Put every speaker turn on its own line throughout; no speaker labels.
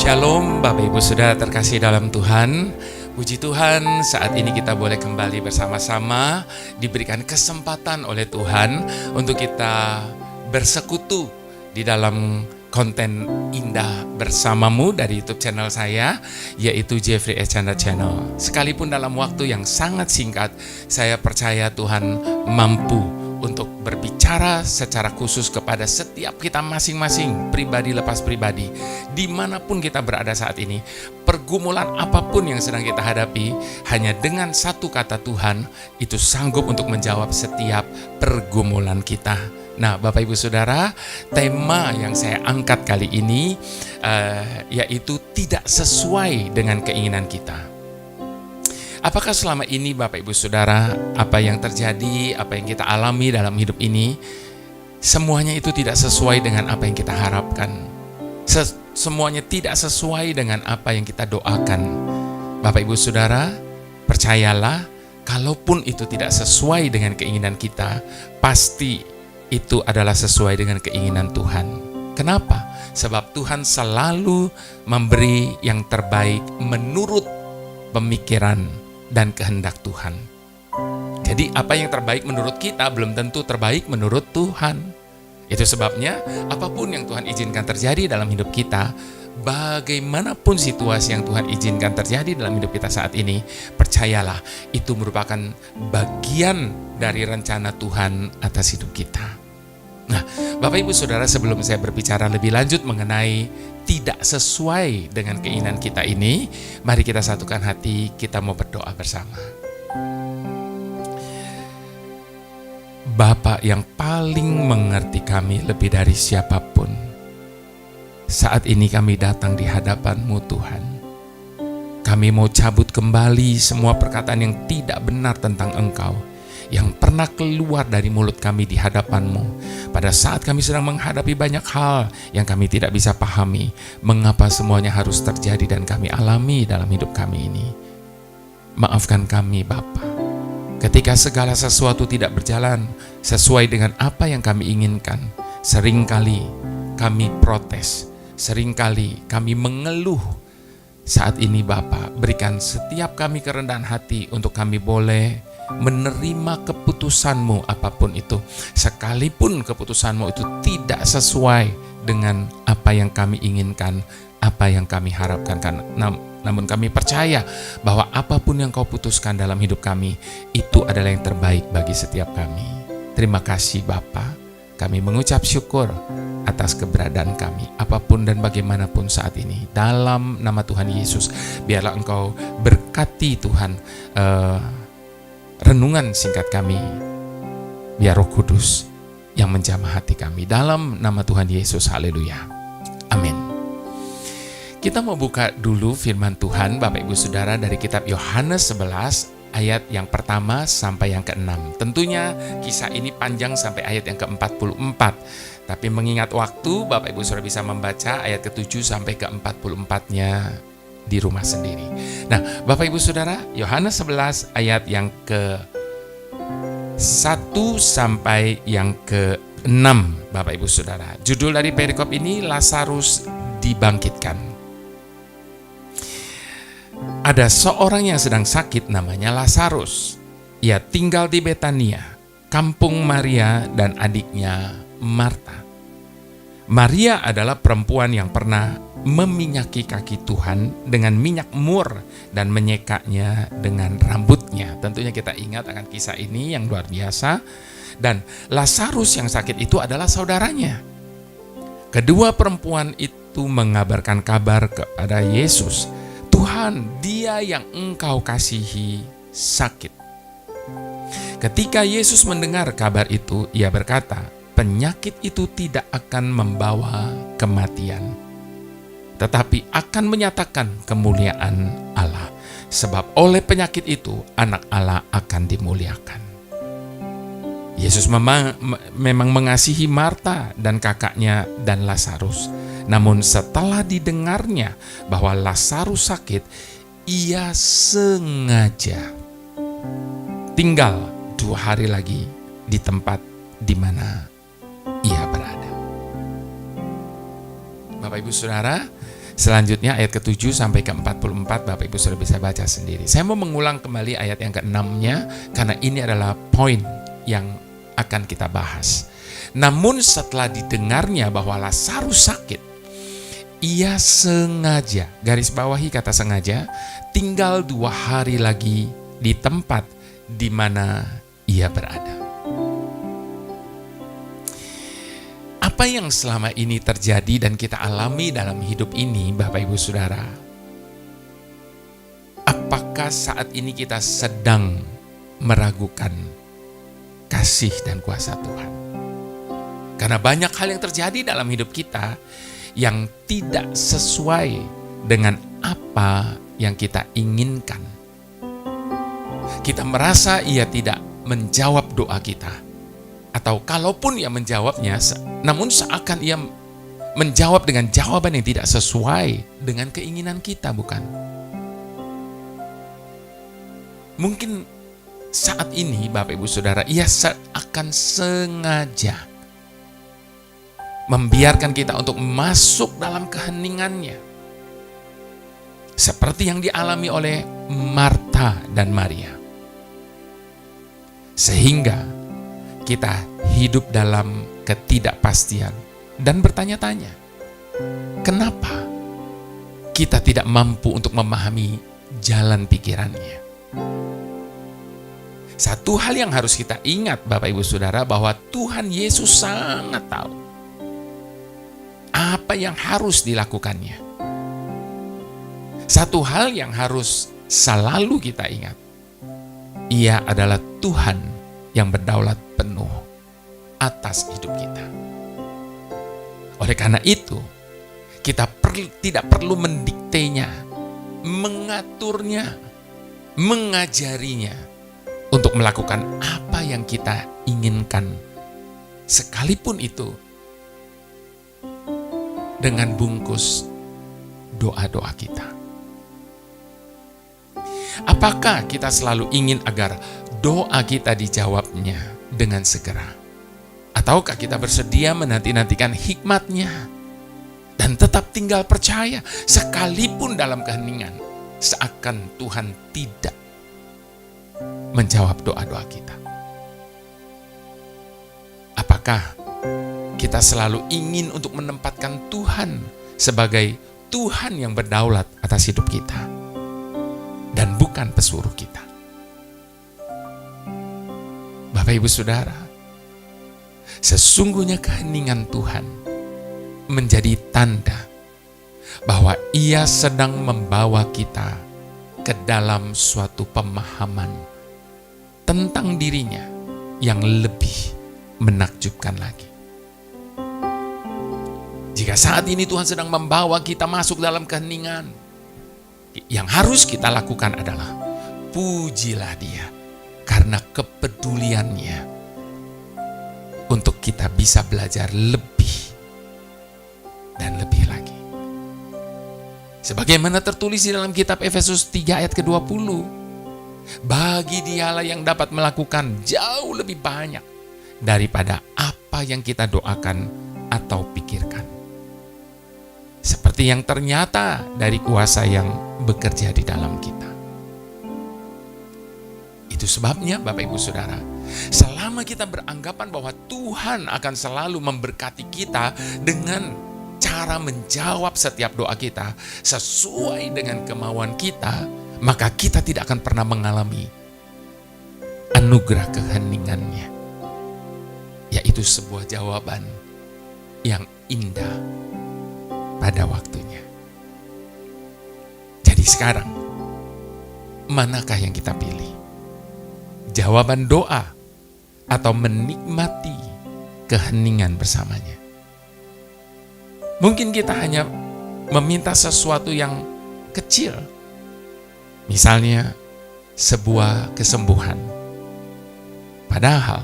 Shalom Bapak Ibu Saudara terkasih dalam Tuhan. Puji Tuhan, saat ini kita boleh kembali bersama-sama, diberikan kesempatan oleh Tuhan untuk kita bersekutu di dalam konten indah bersamamu dari YouTube channel saya, yaitu Jeffrey S. Chandra Channel. Sekalipun dalam waktu yang sangat singkat, saya percaya Tuhan mampu untuk berbicara secara khusus kepada setiap kita masing-masing, pribadi lepas pribadi, dimanapun kita berada saat ini. Pergumulan apapun yang sedang kita hadapi, hanya dengan satu kata Tuhan, itu sanggup untuk menjawab setiap pergumulan kita. Nah, Bapak Ibu Saudara, tema yang saya angkat kali ini yaitu tidak sesuai dengan keinginan kita. Apakah selama ini Bapak Ibu Saudara, apa yang terjadi, apa yang kita alami dalam hidup ini, semuanya itu tidak sesuai dengan apa yang kita harapkan. Semuanya tidak sesuai dengan apa yang kita doakan. Bapak Ibu Saudara, percayalah, kalaupun itu tidak sesuai dengan keinginan kita, pasti itu adalah sesuai dengan keinginan Tuhan. Kenapa? Sebab Tuhan selalu memberi yang terbaik menurut pemikiran dan kehendak Tuhan. Jadi apa yang terbaik menurut kita belum tentu terbaik menurut Tuhan. Itu sebabnya apapun yang Tuhan izinkan terjadi dalam hidup kita, bagaimanapun situasi yang Tuhan izinkan terjadi dalam hidup kita saat ini, percayalah itu merupakan bagian dari rencana Tuhan atas hidup kita. Nah, Bapak Ibu Saudara, sebelum saya berbicara lebih lanjut mengenai tidak sesuai dengan keinginan kita ini, mari kita satukan hati, kita mau berdoa bersama. Bapa yang paling mengerti kami lebih dari siapapun, saat ini kami datang di hadapan-Mu Tuhan. Kami mau cabut kembali semua perkataan yang tidak benar tentang Engkau, yang pernah keluar dari mulut kami di hadapan-Mu pada saat kami sedang menghadapi banyak hal yang kami tidak bisa pahami mengapa semuanya harus terjadi dan kami alami dalam hidup kami ini. Maafkan kami Bapa, ketika segala sesuatu tidak berjalan sesuai dengan apa yang kami inginkan. Seringkali kami protes, seringkali kami mengeluh. Saat ini Bapa, berikan setiap kami kerendahan hati untuk kami boleh menerima keputusan-Mu apapun itu, sekalipun keputusan-Mu itu tidak sesuai dengan apa yang kami inginkan, apa yang kami harapkan. Namun kami percaya bahwa apapun yang Kau putuskan dalam hidup kami, itu adalah yang terbaik bagi setiap kami. Terima kasih Bapa, kami mengucap syukur atas keberadaan kami, apapun dan bagaimanapun saat ini. Dalam nama Tuhan Yesus, biarlah Engkau berkati Tuhan renungan singkat kami, biar Roh Kudus yang menjamah hati kami. Dalam nama Tuhan Yesus, haleluya, amin. Kita mau buka dulu firman Tuhan Bapak Ibu Saudara dari kitab Yohanes 11 ayat yang pertama sampai yang ke-6. Tentunya kisah ini panjang sampai ayat yang ke-44, tapi mengingat waktu, Bapak Ibu Saudara bisa membaca ayat ke-7 sampai ke-44-nya di rumah sendiri. Nah, Bapak Ibu Saudara, Yohanes 11 ayat yang ke-1 sampai yang ke-6, Bapak Ibu Saudara. Judul dari perikop ini, Lazarus dibangkitkan. Ada seorang yang sedang sakit namanya Lazarus. Ia tinggal di Betania, kampung Maria dan adiknya Marta. Maria adalah perempuan yang pernah meminyaki kaki Tuhan dengan minyak mur dan menyekanya dengan rambutnya. Tentunya kita ingat akan kisah ini yang luar biasa. Dan Lazarus yang sakit itu adalah saudaranya. Kedua perempuan itu mengabarkan kabar kepada Yesus, Tuhan, dia yang Engkau kasihi sakit. Ketika Yesus mendengar kabar itu, ia berkata, penyakit itu tidak akan membawa kematian, tetapi akan menyatakan kemuliaan Allah. Sebab oleh penyakit itu anak Allah akan dimuliakan. Yesus memang mengasihi Marta dan kakaknya dan Lazarus. Namun setelah didengarnya bahwa Lazarus sakit, ia sengaja tinggal 2 hari lagi di tempat di mana ia berada. Bapak Ibu Saudara, Selanjutnya ayat ke-7 sampai ke-44 Bapak Ibu sudah bisa baca sendiri. Saya mau mengulang kembali ayat yang ke-6-nya karena ini adalah poin yang akan kita bahas. Namun setelah didengarnya bahwa Lazarus sakit, ia sengaja, garis bawahi kata sengaja, tinggal 2 hari lagi di tempat di mana ia berada. Apa yang selama ini terjadi dan kita alami dalam hidup ini, Bapak Ibu Saudara? Apakah saat ini kita sedang meragukan kasih dan kuasa Tuhan? Karena banyak hal yang terjadi dalam hidup kita yang tidak sesuai dengan apa yang kita inginkan. Kita merasa ia tidak menjawab doa kita. Atau kalaupun ia menjawabnya, namun seakan ia menjawab dengan jawaban yang tidak sesuai dengan keinginan kita, bukan? Mungkin saat ini Bapak Ibu Saudara, ia akan sengaja membiarkan kita untuk masuk dalam keheningannya. Seperti yang dialami oleh Marta dan Maria. Sehingga kita hidup dalam ketidakpastian dan bertanya-tanya, kenapa kita tidak mampu untuk memahami jalan pikirannya? Satu hal yang harus kita ingat Bapak Ibu Saudara, bahwa Tuhan Yesus sangat tahu apa yang harus dilakukannya. Satu hal yang harus selalu kita ingat, Ia adalah Tuhan yang berdaulat penuh atas hidup kita. Oleh karena itu, kita tidak perlu mendiktenya, mengaturnya, mengajarinya untuk melakukan apa yang kita inginkan, sekalipun itu dengan bungkus doa-doa kita. Apakah kita selalu ingin agar doa kita dijawabnya dengan segera? Ataukah kita bersedia menanti-nantikan hikmatnya dan tetap tinggal percaya sekalipun dalam keheningan, seakan Tuhan tidak menjawab doa-doa kita? Apakah kita selalu ingin untuk menempatkan Tuhan sebagai Tuhan yang berdaulat atas hidup kita dan bukan pesuruh kita? Bapak Ibu Saudara, sesungguhnya keheningan Tuhan menjadi tanda bahwa Ia sedang membawa kita ke dalam suatu pemahaman tentang dirinya yang lebih menakjubkan lagi. Jika saat ini Tuhan sedang membawa kita masuk dalam keheningan, yang harus kita lakukan adalah pujilah Dia karena kepeduliannya untuk kita bisa belajar lebih dan lebih lagi. Sebagaimana tertulis di dalam kitab Efesus 3 ayat ke-20, bagi Dialah yang dapat melakukan jauh lebih banyak daripada apa yang kita doakan atau pikirkan. Seperti yang ternyata dari kuasa yang bekerja di dalam kita. Itu sebabnya Bapak Ibu Saudara, selama kita beranggapan bahwa Tuhan akan selalu memberkati kita dengan cara menjawab setiap doa kita sesuai dengan kemauan kita, maka kita tidak akan pernah mengalami anugerah keheningannya, yaitu sebuah jawaban yang indah pada waktunya. Jadi sekarang, manakah yang kita pilih? Jawaban doa atau menikmati keheningan bersamanya? Mungkin kita hanya meminta sesuatu yang kecil. Misalnya sebuah kesembuhan. Padahal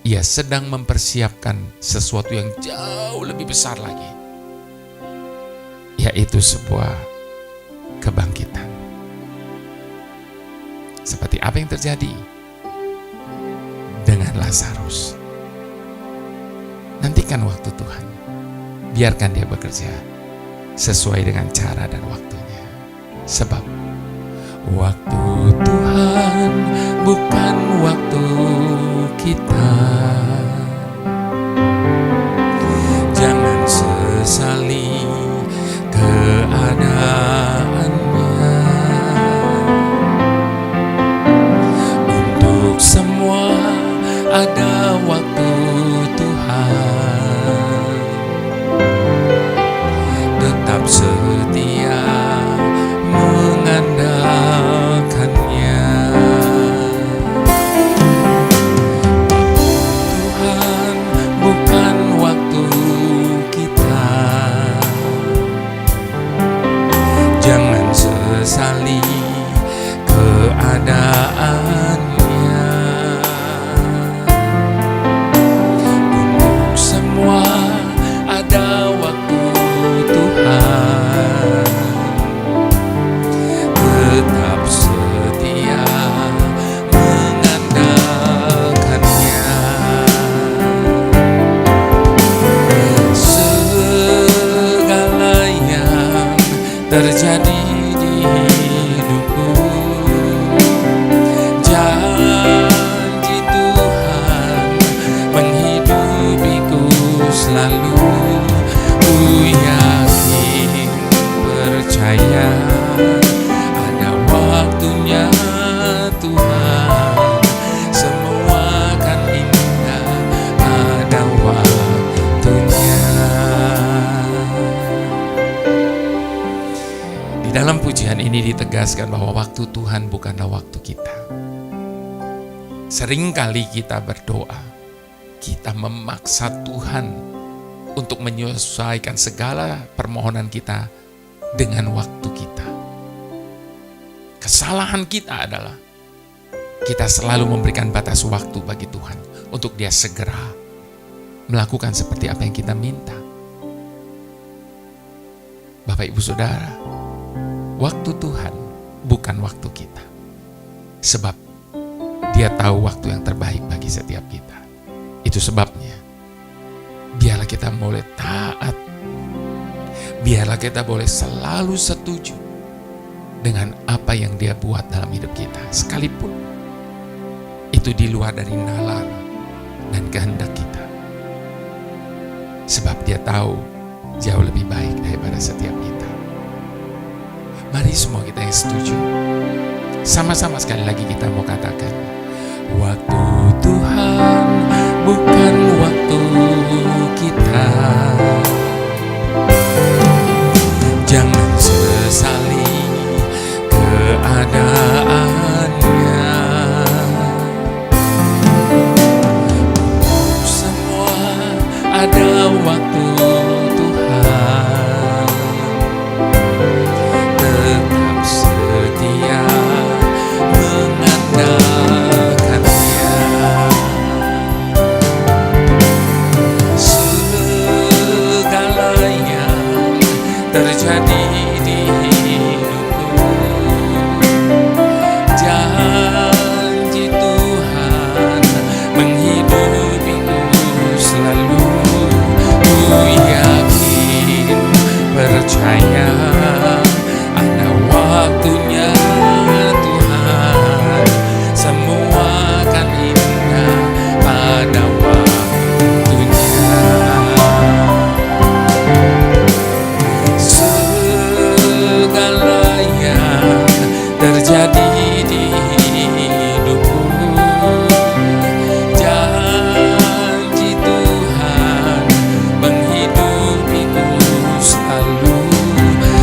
Ia sedang mempersiapkan sesuatu yang jauh lebih besar lagi, yaitu sebuah kebangkitan. Seperti apa yang terjadi dengan Lazarus. Nantikan waktu Tuhan. Biarkan Dia bekerja sesuai dengan cara dan waktunya. Sebab waktu Tuhan bukan waktu kita. Jangan sesali keadaannya. Untuk semua ada waktu Tuhan. Tetap setia mengandalkannya. Tuhan bukan waktu kita. Jangan sesali keadaannya. Untuk semua ada waktu Tuhan. Tetap setia mengandalkannya. Segala yang terjadi di hidupku, janji Tuhan menghidupiku selalu. Ku yakin, percaya, ada waktunya Tuhan. Semua akan indah, ada waktunya. Di dalam pujian ini ditegaskan bahwa waktu Tuhan bukanlah waktu kita. Seringkali kita berdoa, kita memaksa Tuhan untuk menyesuaikan segala permohonan kita dengan waktu kita. Kesalahan kita adalah kita selalu memberikan batas waktu bagi Tuhan untuk Dia segera melakukan seperti apa yang kita minta. Bapak Ibu Saudara, waktu Tuhan bukan waktu kita. Sebab Dia tahu waktu yang terbaik bagi setiap kita. Itu sebabnya biarlah kita boleh taat. Biarlah kita boleh selalu setuju dengan apa yang Dia buat dalam hidup kita. Sekalipun itu di luar dari nalar dan kehendak kita. Sebab Dia tahu jauh lebih baik daripada setiap kita. Mari semua kita yang setuju. Sama-sama sekali lagi kita mau katakan, waktu Tuhan bukan waktu kita. Jangan sesali keadaannya. Untuk semua ada waktu Tuhan. Tetap setia mengandalkannya. Segala yang terjadi di hidupku, janji Tuhan menghidupiku selalu. Ku yakin, percaya, ada waktunya Tuhan. Semua akan indah pada waktunya. Segala yang terjadi di hidupku, janji Tuhan menghidupiku selalu.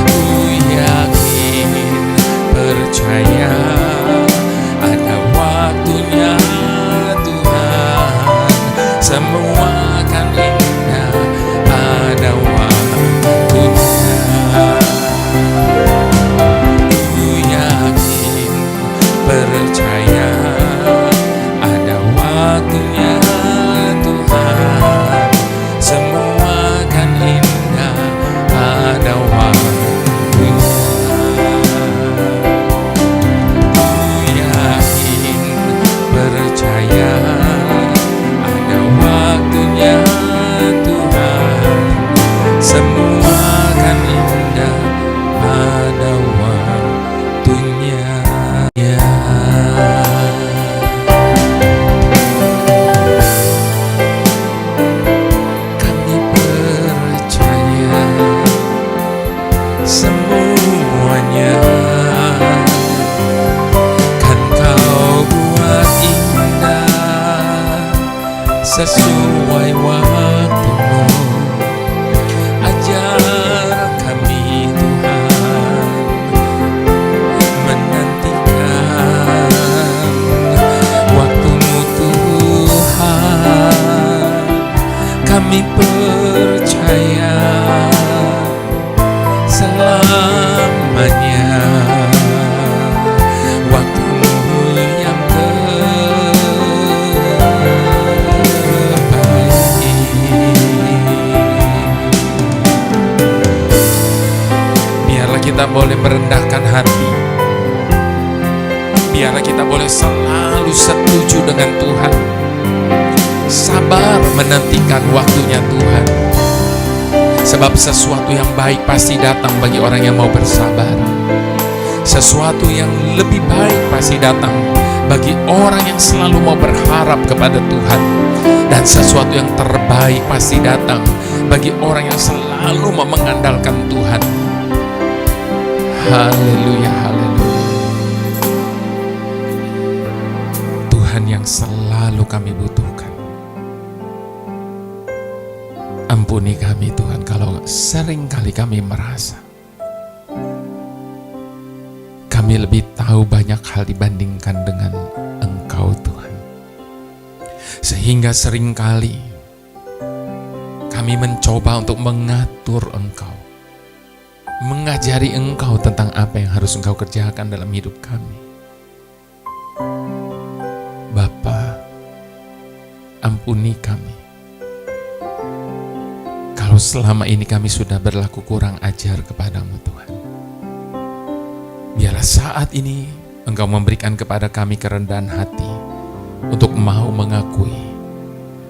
Ku yakin, percaya, ada waktunya Tuhan. Semua akan indah pada waktunya. Ku yakin, percaya, ada waktunya Tuhan. Semua akan indah pada waktunya. Ku yakin, percaya, ada waktunya sesuai waktu-Mu. Ajar kami Tuhan menantikan waktu-Mu Tuhan. Kami percaya selamanya waktu-Mu yang terbaik. Biarlah kita boleh merendahkan hati. Biarlah kita boleh selalu setuju dengan Tuhan, sabar menantikan waktunya Tuhan. Sebab sesuatu yang baik pasti datang bagi orang yang mau bersabar. Sesuatu yang lebih baik pasti datang bagi orang yang selalu mau berharap kepada Tuhan. Dan sesuatu yang terbaik pasti datang bagi orang yang selalu mau mengandalkan Tuhan. Haleluya, haleluya. Tuhan yang selalu kami butuhkan. Ampuni kami Tuhan kalau seringkali kami merasa kami lebih tahu banyak hal dibandingkan dengan Engkau Tuhan. Sehingga seringkali kami mencoba untuk mengatur Engkau, mengajari Engkau tentang apa yang harus Engkau kerjakan dalam hidup kami. Bapa, ampuni kami kalau selama ini kami sudah berlaku kurang ajar kepadamu Tuhan. Biarlah saat ini Engkau memberikan kepada kami kerendahan hati untuk mau mengakui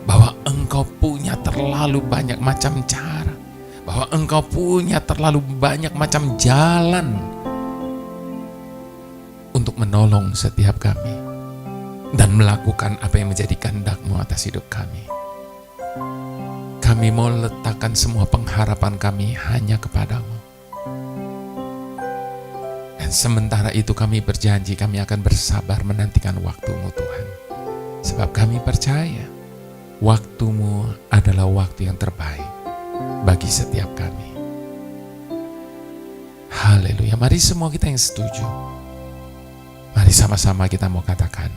bahwa Engkau punya terlalu banyak macam cara, bahwa Engkau punya terlalu banyak macam jalan untuk menolong setiap kami dan melakukan apa yang menjadi kehendak-Mu atas hidup kami. Kami mau letakkan semua pengharapan kami hanya kepadamu. Dan sementara itu kami berjanji kami akan bersabar menantikan waktu-Mu Tuhan. Sebab kami percaya waktu-Mu adalah waktu yang terbaik bagi setiap kami. Haleluya. Mari semua kita yang setuju, mari sama-sama kita mau katakan,